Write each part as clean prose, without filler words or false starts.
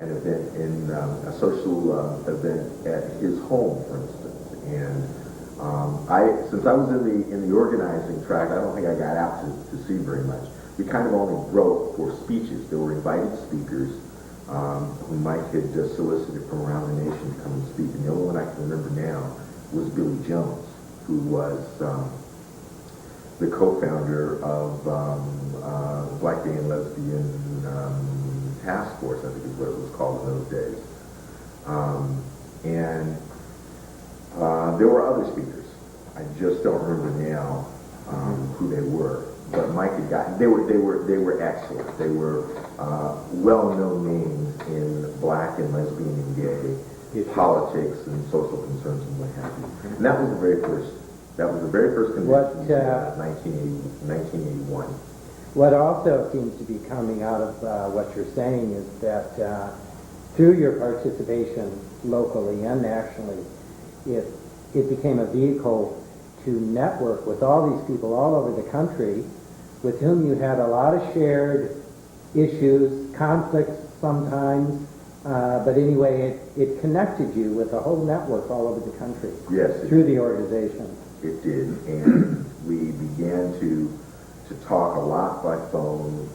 an event in a social event at his home, for instance. And since I was in the organizing track, I don't think I got out to see very much. We kind of only wrote for speeches. There were invited speakers who Mike had just solicited from around the nation to come and speak. And the only one I can remember now was Billy Jones, who was the co-founder of Black Gay and Lesbian Task Force, I think is what it was called in those days. And there were other speakers. I just don't remember now who they were. But Mike had gotten, they were excellent. They were well-known names in black and lesbian and gay politics and social concerns and what have you. And that was the very first convention in 1981. What also seems to be coming out of what you're saying is that through your participation locally and nationally, it became a vehicle to network with all these people all over the country with whom you had a lot of shared issues, conflicts sometimes, but anyway, it connected you with a whole network all over the country. Yes, through the organization. It did, and we began to talk a lot by phone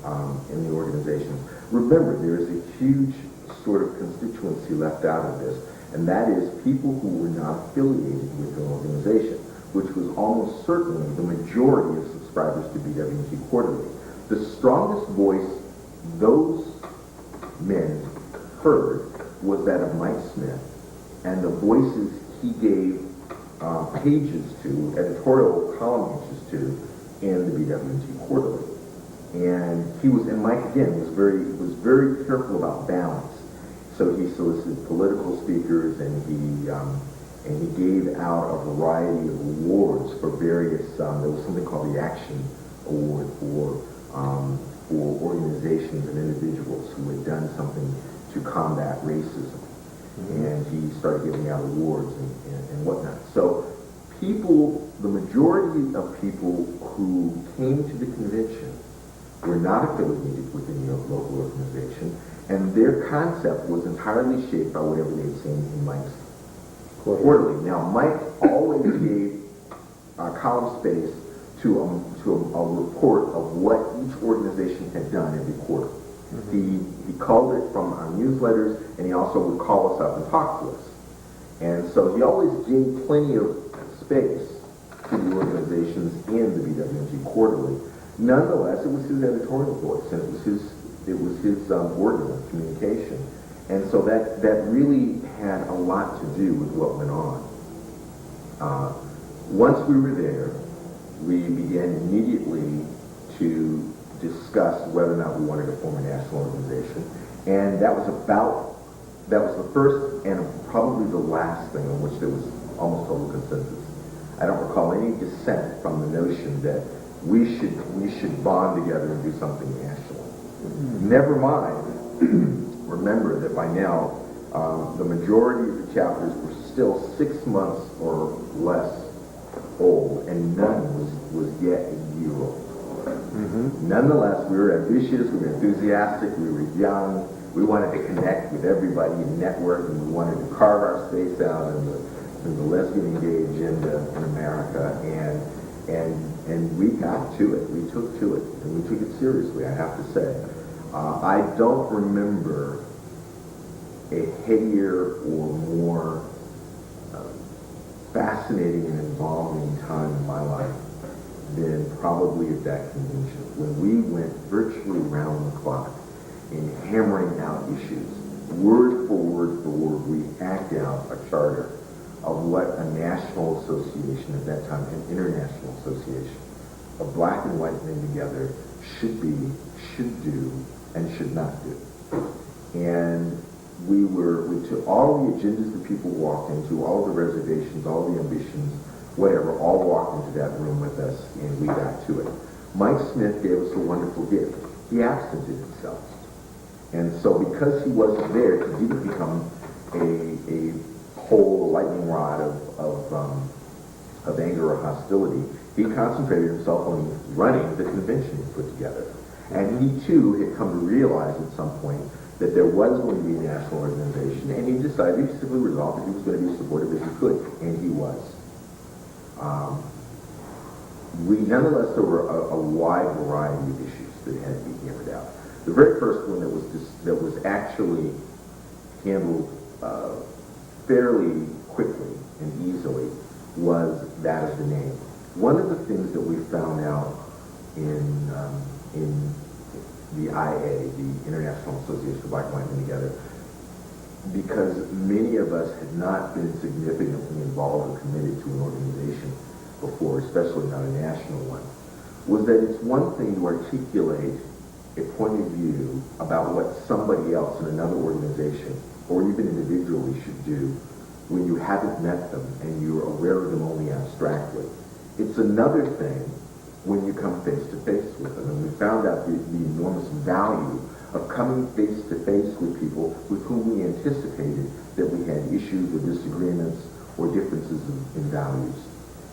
in the organizations. Remember, there is a huge sort of constituency left out of this, and that is people who were not affiliated with an organization, which was almost certainly the majority of subscribers to BWT Quarterly. The strongest voice those men heard was that of Mike Smith, and the voices he gave pages to, editorial column pages to, in the BWT Quarterly. And Mike again was very careful about balance. So he solicited political speakers, and he gave out a variety of awards for various. There was something called the Action Award for organizations and individuals who had done something to combat racism. Mm-hmm. And he started giving out awards and whatnot. So the majority of people who came to the convention were not affiliated with any local organization, and their concept was entirely shaped by whatever they had seen in Mike's Quarterly. Now, Mike always gave column space to a report of what each organization had done every quarter. Mm-hmm. He called it from our newsletters, and he also would call us up and talk to us. And so he always gave plenty of space to the organizations in the BWG Quarterly. Nonetheless, it was his editorial voice, and it was his organ of communication. And so that really had a lot to do with what went on. Once we were there, we began immediately to discuss whether or not we wanted to form a national organization. And that was the first and probably the last thing on which there was almost total consensus. I don't recall any dissent from the notion that we should bond together and do something national. Mm-hmm. Never mind, remember that by now, the majority of the chapters were still 6 months or less old, and none was yet a year old. Mm-hmm. Nonetheless, we were ambitious, we were enthusiastic, we were young, we wanted to connect with everybody and network, and we wanted to carve our space out in the lesbian and gay agenda in America, and we got to it. We took to it, and we took it seriously, I have to say. I don't remember a headier or more fascinating and involving time in my life than probably at that convention, when we went virtually round the clock in hammering out issues. Word for word for word, we hacked out a charter of what a national association at that time, an international association of black and white men together should be, should do, and should not do. And we took all the agendas that people walked into, all the reservations, all the ambitions, whatever, all walked into that room with us, and we got to it. Mike Smith gave us a wonderful gift. He absented himself. And so because he wasn't there, he didn't become a whole lightning rod of anger or hostility. He concentrated himself on running the convention he put together. And he too had come to realize at some point that there was going to be a national organization, and he decided, he simply resolved that he was going to be supportive as he could, and he was. Nonetheless, there were a wide variety of issues that had to be hammered out. The very first one that was actually handled fairly quickly and easily was that of the name. One of the things that we found out in the IA, the International Association of Black and White Men Together, because many of us had not been significantly involved or committed to an organization before, especially not a national one, was that it's one thing to articulate a point of view about what somebody else in another organization or even individually should do when you haven't met them and you're aware of them only abstractly. It's another thing when you come face to face with them. And we found out the enormous value of coming face to face with people with whom we anticipated that we had issues or disagreements or differences in values.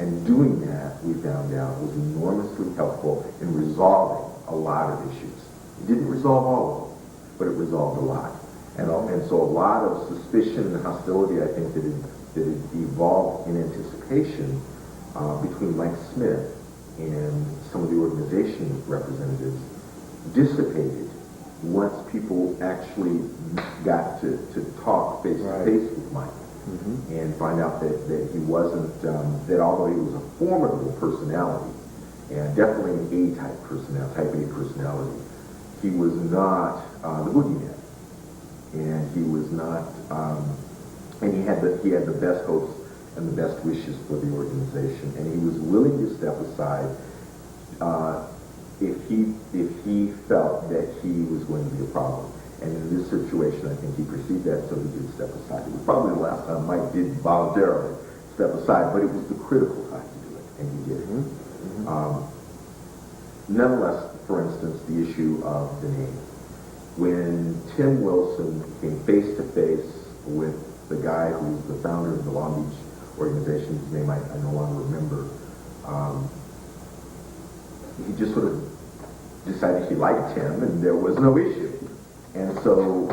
And doing that, we found out, was enormously helpful in resolving a lot of issues. It didn't resolve all of them, but it resolved a lot. And so a lot of suspicion and hostility, I think, that had evolved in anticipation between Mike Smith and some of the organization representatives dissipated once people actually got to talk face to face with Mike. Mm-hmm. And find out that he wasn't, that although he was a formidable personality, and definitely an A-type personality, type A personality, he was not the boogeyman. And he was not, and he had the best hopes and the best wishes for the organization, and he was willing to step aside if he felt that he was going to be a problem. And in this situation, I think he perceived that, so he did step aside. It was probably the last time Mike did voluntarily step aside, but it was the critical time to do it, and he did it. Mm-hmm. Nonetheless, for instance, the issue of the name. When Tim Wilson came face to face with the guy who's the founder of the Long Beach organization, whose name I no longer remember, he just sort of decided he liked him, and there was no issue. And so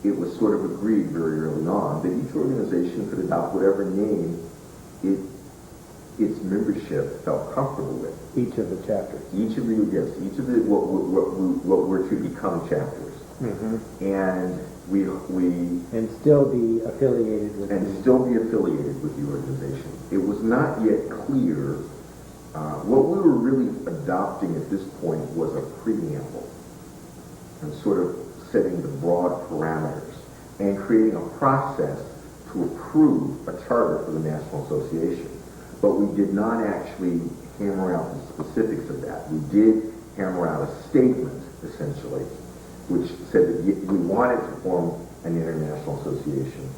it was sort of agreed very early on that each organization could adopt whatever name its membership felt comfortable with. Each of the chapters. Each of the what were to become chapters. Mm-hmm. And and still be affiliated with the organization. It was not yet clear. What we were really adopting at this point was a preamble and sort of setting the broad parameters and creating a process to approve a charter for the National Association. But we did not actually hammer out the specifics of that. We did hammer out a statement, essentially, which said that we wanted to form an international association.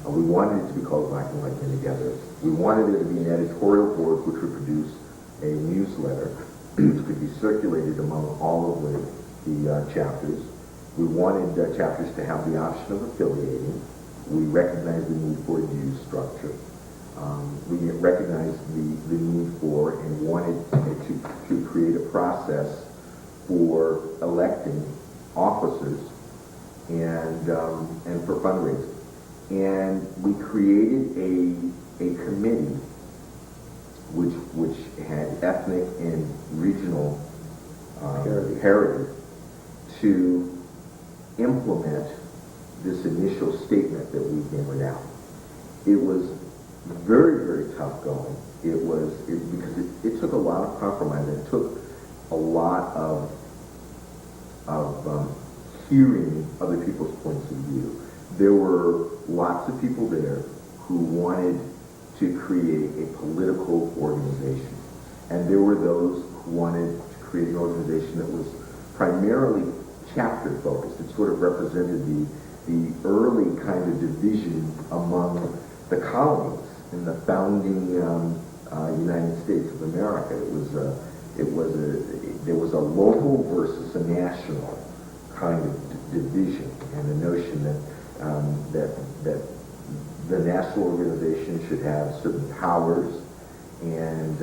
We wanted it to be called Black and White Men Together. We wanted there to be an editorial board which would produce a newsletter which could be circulated among all of the chapters. We wanted chapters to have the option of affiliating. We recognized the need for a dues structure. We recognized the need for and wanted to create a process for electing officers and for fundraising. And we created a committee which had ethnic and regional parity to implement this initial statement that we hammered out. It was very, very tough going. Because it took a lot of compromise. It took a lot of hearing other people's points of view. There were lots of people there who wanted to create a political organization. And there were those who wanted to create an organization that was primarily chapter focused. It sort of represented the early kind of division among the colonies in the founding United States of America. There was a local versus a national kind of division, and the notion that the national organization should have certain powers, and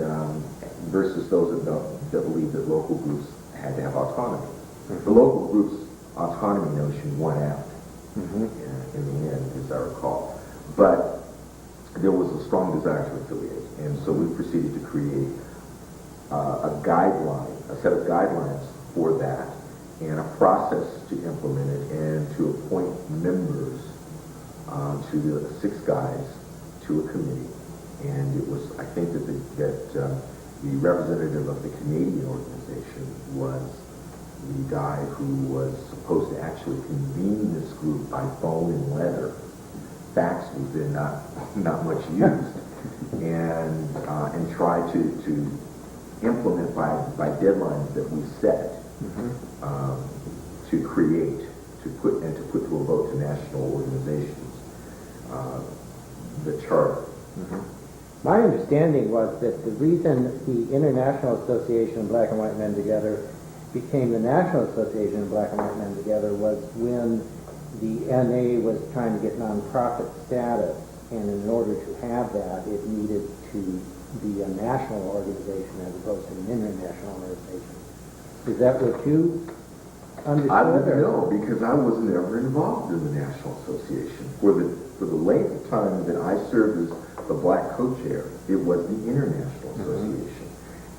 versus those that believe that local groups had to have autonomy. The local groups' autonomy notion won out. in the end, as I recall. But there was a strong desire to affiliate, and so we proceeded to create a set of guidelines for that, and a process to implement it, and to appoint members to the 6 guys to a committee. And it was, I think that the representative of the Canadian organization was the guy who was supposed to actually convene this group by phone and letter. Fax was then not much used, and try to implement by deadlines that we set to create, to put to a vote to national organizations the charter. My understanding was that the reason the International Association of Black and White Men Together became the National Association of Black and White Men Together was when the NA was trying to get nonprofit status, and in order to have that, it needed to be a national organization as opposed to an international organization. Is that what you understood? I would know, because I was never involved in the National Association. For the length of time that I served as the black co-chair, it was the International Association.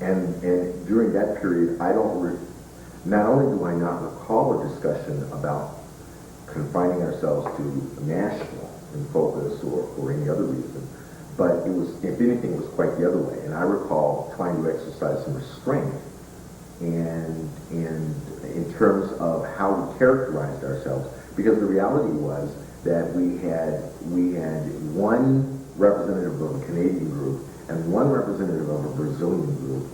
And during that period, not only do I not recall a discussion about confining ourselves to national in focus or any other reason, but it was, if anything, it was quite the other way. And I recall trying to exercise some restraint and in terms of how we characterized ourselves, because the reality was that we had one representative of a Canadian group and one representative of a Brazilian group,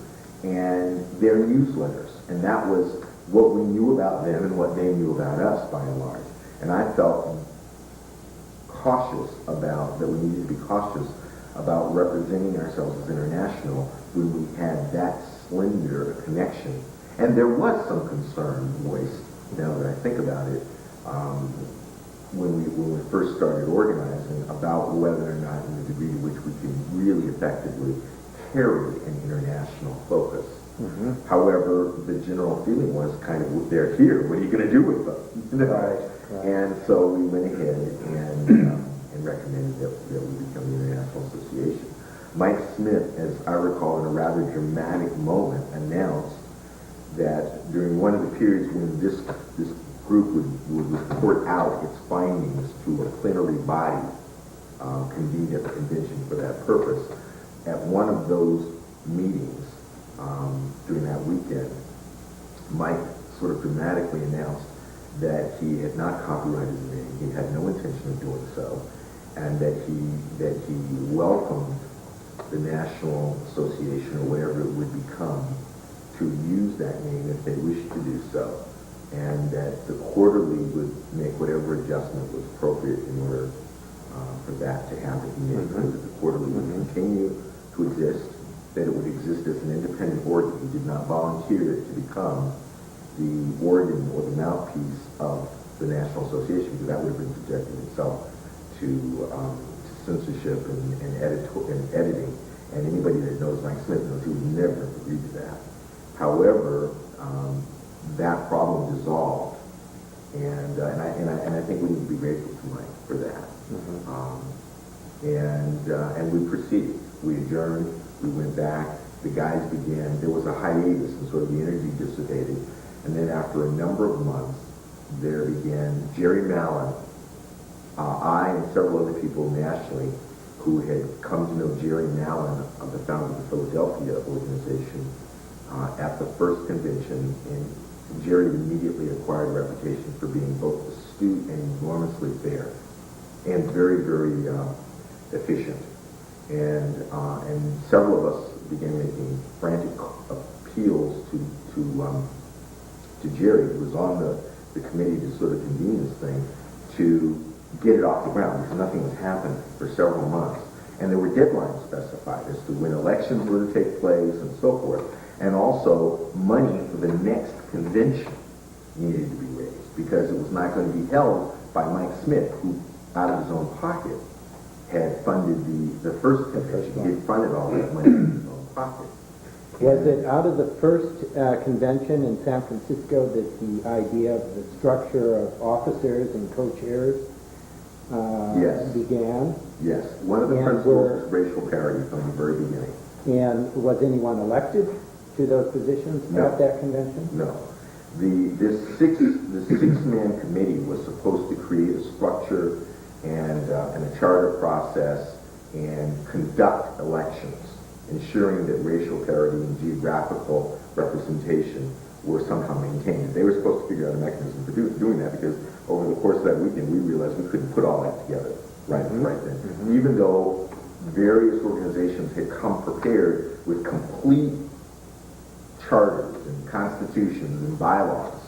and their newsletters, and that was what we knew about them and what they knew about us by and large. And I felt that we needed to be cautious about representing ourselves as international when we had that slender a connection. And there was some concern voiced, now that I think about it, when we first started organizing, about whether or not, in the degree to which we could really effectively carry an international focus. However, the general feeling was kind of, they're here, what are you going to do with them? Right. And so we went ahead and recommended that we become the International Association. Mike Smith, as I recall, in a rather dramatic moment, announced that during one of the periods when this group would report out its findings to a plenary body convened at the convention for that purpose, at one of those meetings during that weekend, Mike sort of dramatically announced that he had not copyrighted the name, he had no intention of doing so, and that he welcomed the National Association, or whatever it would become, to use that name if they wished to do so, and that the quarterly would make whatever adjustment was appropriate in order for that to happen. He made clear that the quarterly would continue to exist, that it would exist as an independent organ. He did not volunteer to become the organ or the mouthpiece of the National Association, because that would have been subjecting itself to censorship and editing. And anybody that knows Mike Smith knows he would never have agreed to that. However, that problem dissolved, and I think we need to be grateful to Mike for that. And we proceeded. We adjourned. We went back. The guys began. There was a hiatus, and sort of the energy dissipated. And then after a number of months, there began Jerry Mallon, I and several other people nationally who had come to know Jerry Mallon, the founder of the Philadelphia organization, at the first convention. And Jerry immediately acquired a reputation for being both astute and enormously fair, and very, very efficient. And several of us began making frantic appeals to Jerry, who was on the committee to sort of convene this thing, to get it off the ground, because nothing was happening for several months. And there were deadlines specified as to when elections were to take place and so forth. And also, money for the next convention needed to be raised, because it was not going to be held by Mike Smith, who, out of his own pocket, had funded the first convention. He had funded all that money in his own pocket. Was it out of the first convention in San Francisco that the idea of the structure of officers and co-chairs Yes. began? Yes. One of the And principles is racial parity from the very beginning. And was anyone elected to those positions No. at that convention? No. The six-man committee was supposed to create a structure and a charter process and conduct elections, ensuring that racial parity and geographical representation were somehow maintained. They were supposed to figure out a mechanism for doing that, because over the course of that weekend we realized we couldn't put all that together right then. Even though various organizations had come prepared with complete charters and constitutions and bylaws,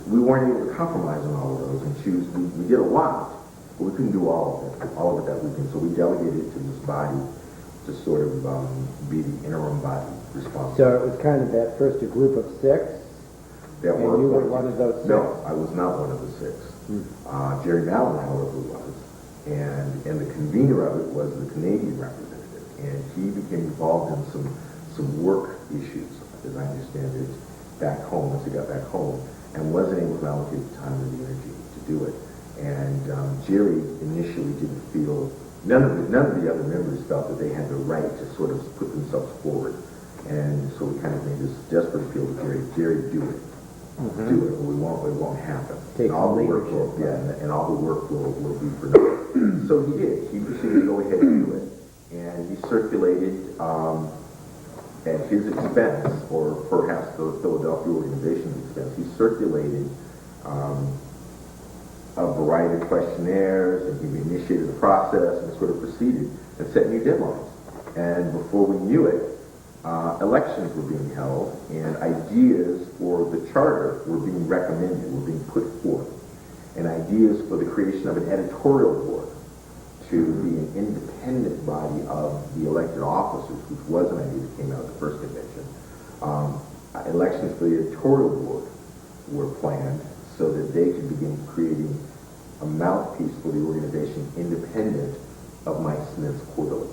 we weren't able to compromise on all of those and choose. We did a lot, but we couldn't do all of it that weekend. So we delegated it to this body to sort of be the interim body responsible. So it was kind of at first a group of six, That and you were one of those six? No, I was not one of the six. Jerry Mallon, however, was, and the convener of it was the Canadian representative, and he became involved in some work issues, as I understand it, back home, once he got back home, and wasn't able to allocate the time and the energy to do it. And Jerry initially didn't feel, none of the other members felt that they had the right to sort of put themselves forward. And so we kind of made this desperate appeal to Jerry, do it. Do it, or it won't happen. Take And all the work will, and all the work will be for nothing. So he did. He proceeded to go ahead and do it. And he circulated, at his expense, or perhaps the Philadelphia organization's expense, he circulated a variety of questionnaires, and he initiated the process and sort of proceeded and set new deadlines. And before we knew it, elections were being held, and ideas for the charter were being recommended, were being put forth, and ideas for the creation of an editorial board to be an independent body of the elected officers, which was an idea that came out of the first convention. Elections for the editorial board were planned so that they could begin creating a mouthpiece for the organization independent of Mike Smith's quarterly.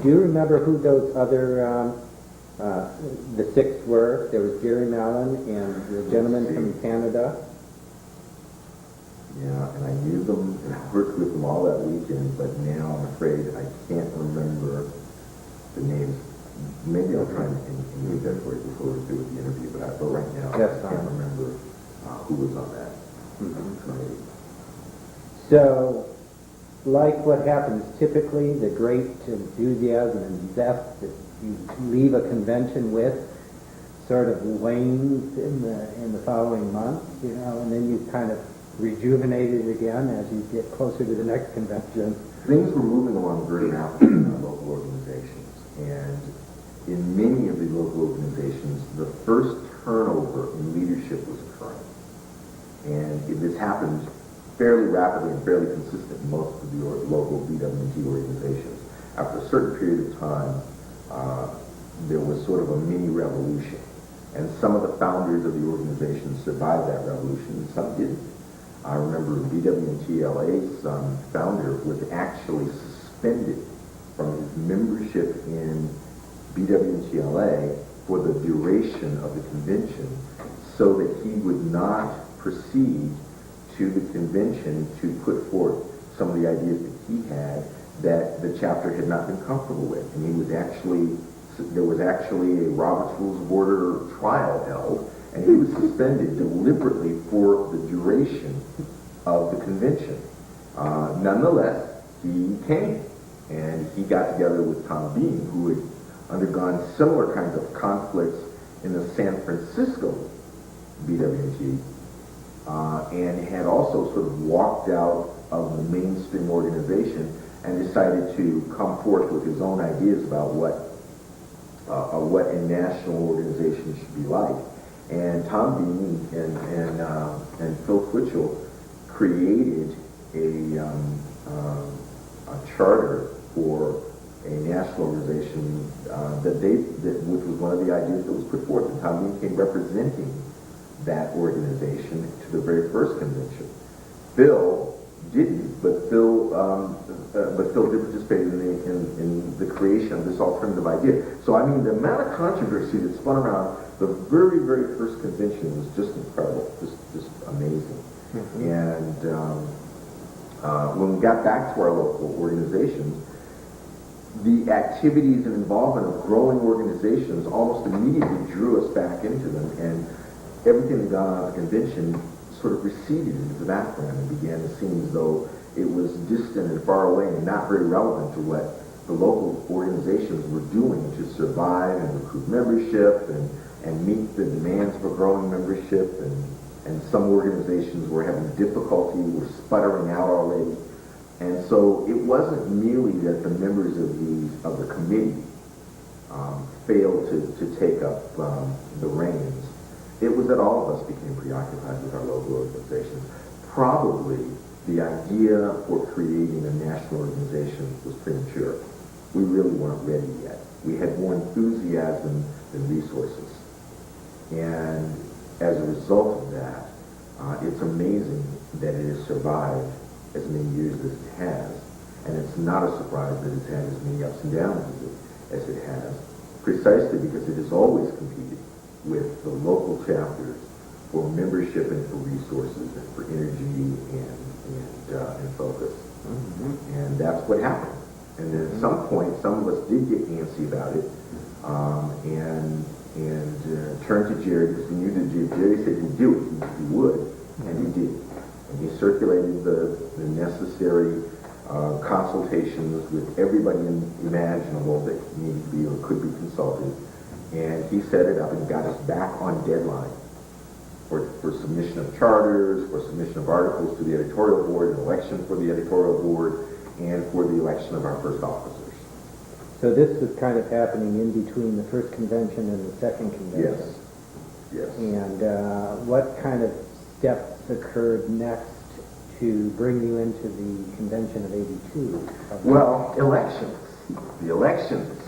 Do you remember who those other, the six were? There was Jerry Mallon and the gentleman from Canada. Yeah, and I knew them, and I worked with them all that weekend, but now I'm afraid I can't remember the names. Maybe I'll try and read that for you before we do the interview, but right now I can't remember who was on that committee. So, like what happens typically, the great enthusiasm and zest that you leave a convention with sort of wanes in the following months, and then you kind of rejuvenate it again as you get closer to the next convention. Things were moving along very rapidly in our local organizations, and in many of the local organizations, the first turnover in leadership was occurring. And this happened fairly rapidly and fairly consistent in most of the local BWT organizations. After a certain period of time, there was sort of a mini revolution. And some of the founders of the organization survived that revolution, and some didn't. I remember BWT-LA's founder was actually suspended from his membership in BWT-LA for the duration of the convention so that he would not proceed to the convention to put forth some of the ideas that he had that the chapter had not been comfortable with. And there was actually a Robert's Rules of Order trial held, and he was suspended deliberately for the duration of the convention. Nonetheless, he came, and he got together with Tom Bean, who had undergone similar kinds of conflicts in the San Francisco BWT, and had also sort of walked out of the mainstream organization and decided to come forth with his own ideas about what a national organization should be like. And Tom Bean and Phil Twitchell created a charter for a national organization which was one of the ideas that was put forth. And Tom Bean came representing that organization to the very first convention. Phil didn't, but Phil but Phil did participate in the creation of this alternative idea. So I mean, the amount of controversy that spun around the very, very first convention was just incredible, just amazing. Mm-hmm. And when we got back to our local organizations, the activities and involvement of growing organizations almost immediately drew us back into them, and everything that got on at the convention sort of receded into the background and began to seem as though it was distant and far away and not very relevant to what the local organizations were doing to survive and recruit membership and meet the demands for growing membership, and some organizations were having difficulty, were sputtering out already. And so it wasn't merely that the members of the committee failed to take up the reins. It was that all of us became preoccupied with our local organizations. Probably the idea for creating a national organization was premature. We really weren't ready yet. We had more enthusiasm than resources. And as a result of that, it's amazing that it has survived as many years as it has. And it's not a surprise that it's had as many ups and downs as it has, precisely because it has always competed with the local chapters for membership and for resources and for energy and focus. Mm-hmm. And that's what happened. And then at some point, some of us did get antsy about it, and turned to Jerry, because we knew that Jerry said he'd do it, he would, and he did. And he circulated the necessary consultations with everybody imaginable that needed to be or could be consulted, and he set it up and got us back on deadline for submission of charters, for submission of articles to the editorial board, an election for the editorial board, and for the election of our first officers. So this was kind of happening in between the first convention and the second convention. Yes. And what kind of steps occurred next to bring you into the convention of '82? Well, elections. The elections.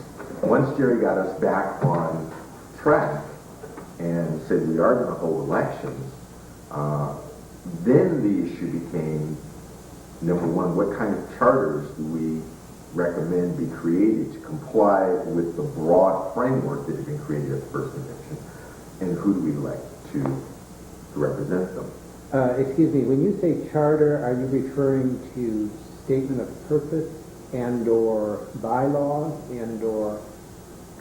Once Jerry got us back on track and said we are going to hold elections, then the issue became, number one, what kind of charters do we recommend be created to comply with the broad framework that had been created at the first convention, and who do we elect to represent them? Excuse me, when you say charter, are you referring to statement of purpose and or bylaws and or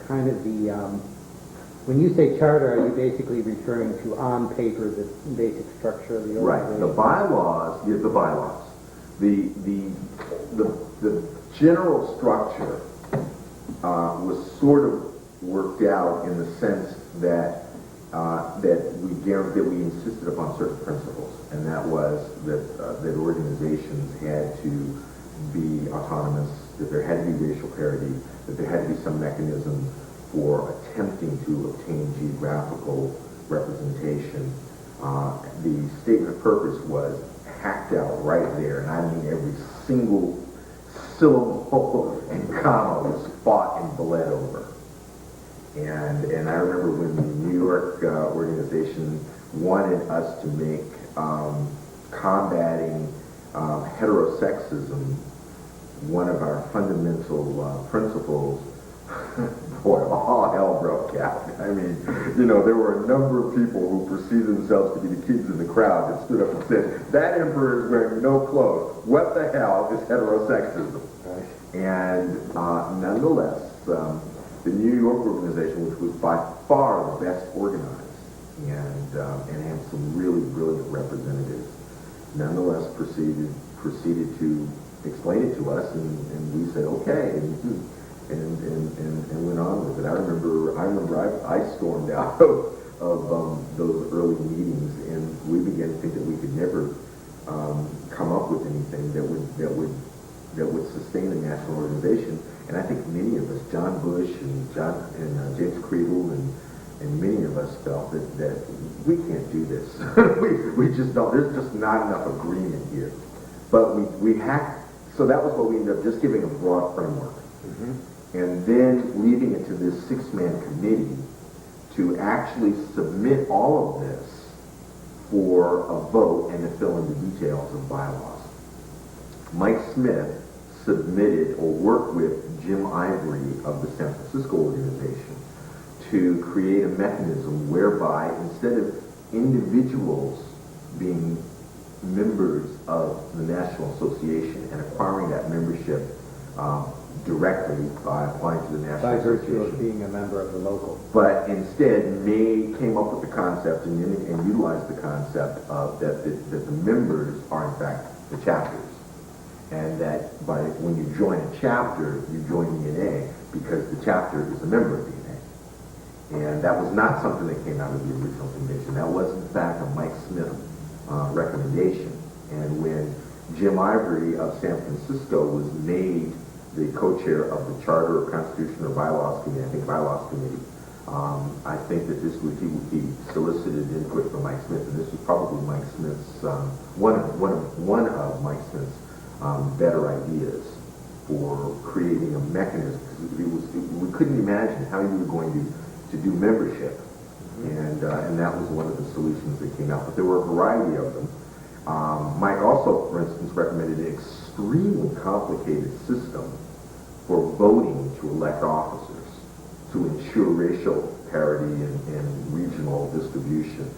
kind of the, when you say charter, are you basically referring to on paper the basic structure of the organization? Right, the bylaws. The general structure was sort of worked out in the sense that we insisted upon certain principles, and that was that organizations had to be autonomous, that there had to be racial parity, that there had to be some mechanism for attempting to obtain geographical representation. The statement of purpose was hacked out right there, and I mean every single syllable and comma was fought and bled over. And I remember when the New York organization wanted us to make combating heterosexism one of our fundamental principles, boy, all hell broke out. I mean, there were a number of people who perceived themselves to be the kids in the crowd that stood up and said, that emperor is wearing no clothes. What the hell is heterosexism? Right. And nonetheless, the New York organization, which was by far the best organized and had some really brilliant representatives, nonetheless proceeded to explain it to us, and we said okay, and went on with it. I remember I stormed out of those early meetings, and we began to think that we could never come up with anything that would sustain a national organization. And I think many of us, John Bush and James Kriegel and many of us felt that we can't do this. we just don't. There's just not enough agreement here. But we had. So that was what we ended up just giving a broad framework. Mm-hmm. And then leaving it to this six-man committee to actually submit all of this for a vote and to fill in the details of bylaws. Mike Smith submitted or worked with Jim Ivory of the San Francisco organization to create a mechanism whereby instead of individuals being members of the National Association and acquiring that membership directly by applying to the National By virtue Association, of being a member of the local. but instead came up with the concept and utilized the concept of that the members are in fact the chapters, and that when you join a chapter, you join the NA because the chapter is a member of the NA. And that was not something that came out of the original convention. That was in fact a Mike Smith recommendation. And when Jim Ivory of San Francisco was made the co-chair of the Charter or Constitution or Bylaws Committee, I think Bylaws Committee, I think that he solicited input from Mike Smith, and this was probably Mike Smith's one of Mike Smith's better ideas for creating a mechanism. We couldn't imagine how you were going to do membership, and that was one of the solutions that came out. But there were a variety of them. Mike also, for instance, recommended an extremely complicated system for voting to elect officers to ensure racial parity and regional distribution.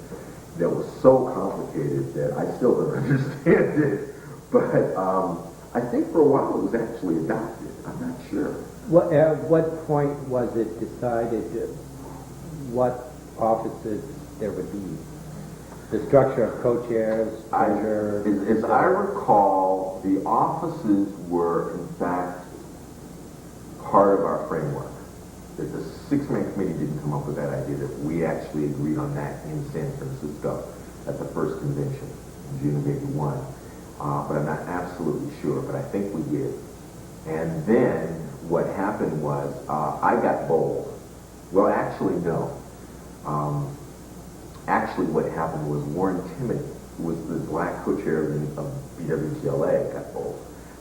That was so complicated that I still don't understand it. But I think for a while it was actually adopted. I'm not sure. At what point was it decided what offices there would be? The structure of co-chairs, treasurer? As I recall, the offices were in fact part of our framework. That the six-man committee didn't come up with that idea, that we actually agreed on that in San Francisco at the first convention in June of '81. But I'm not absolutely sure, but I think we did. And then what happened was I got bold. Well, actually, no. Actually, what happened was Warren Timmy was the black co-chair of BWTLA, got bold.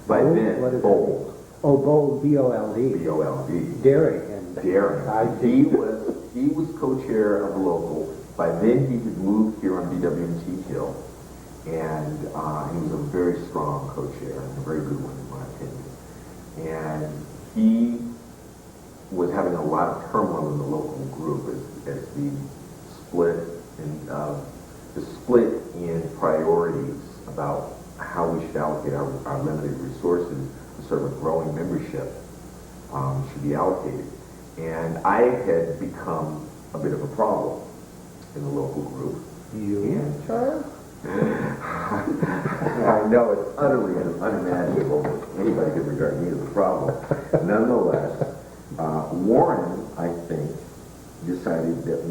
By then, bold. Oh, bold, B-O-L-D. B-O-L-D. Daring. He was co-chair of the local. By then, he had moved here on BWMT Hill, and he was a very strong co-chair, and a very good one in my opinion. And he was having a lot of turmoil in the local group as the split in priorities about how we should allocate our limited resources to serve a growing membership should be allocated. And I had become a bit of a problem in the local group. You, Charles? I know it's utterly unimaginable that anybody could regard me as a problem. Nonetheless, Warren, I think, decided that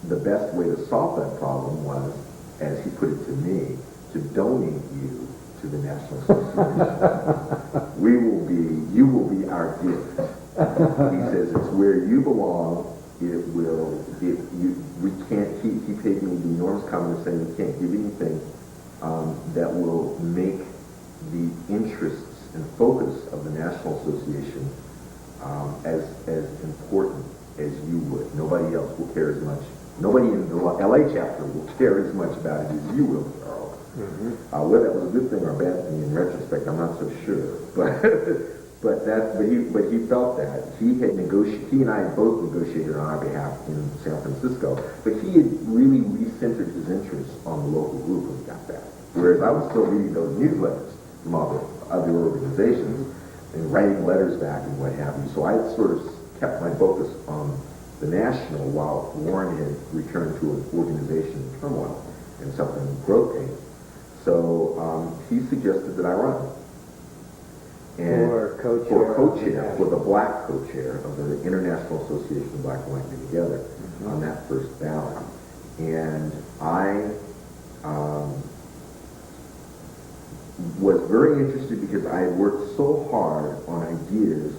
the best way to solve that problem was, as he put it to me, to donate you to the National Association. You will be our gift. He says it's where you belong. He paid me the enormous compliment saying we can't give anything that will make the interests and focus of the National Association as important as you would. Nobody else will care as much. Nobody in the LA chapter will care as much about it as you will, Charles. Mm-hmm. Whether that was a good thing or a bad thing in retrospect, I'm not so sure. But he felt that he and I had both negotiated on our behalf in San Francisco. But he had really recentered his interests on the local group when he got back. Whereas I was still reading those newsletters from other organizations and writing letters back and what have you. So I sort of kept my focus on the national while Warren had returned to an organization in turmoil and suffering growth pain. So he suggested that I run. And for co-chair, for the black co-chair of the International Association of Black and White Men Together on that first ballot. And I was very interested because I had worked so hard on ideas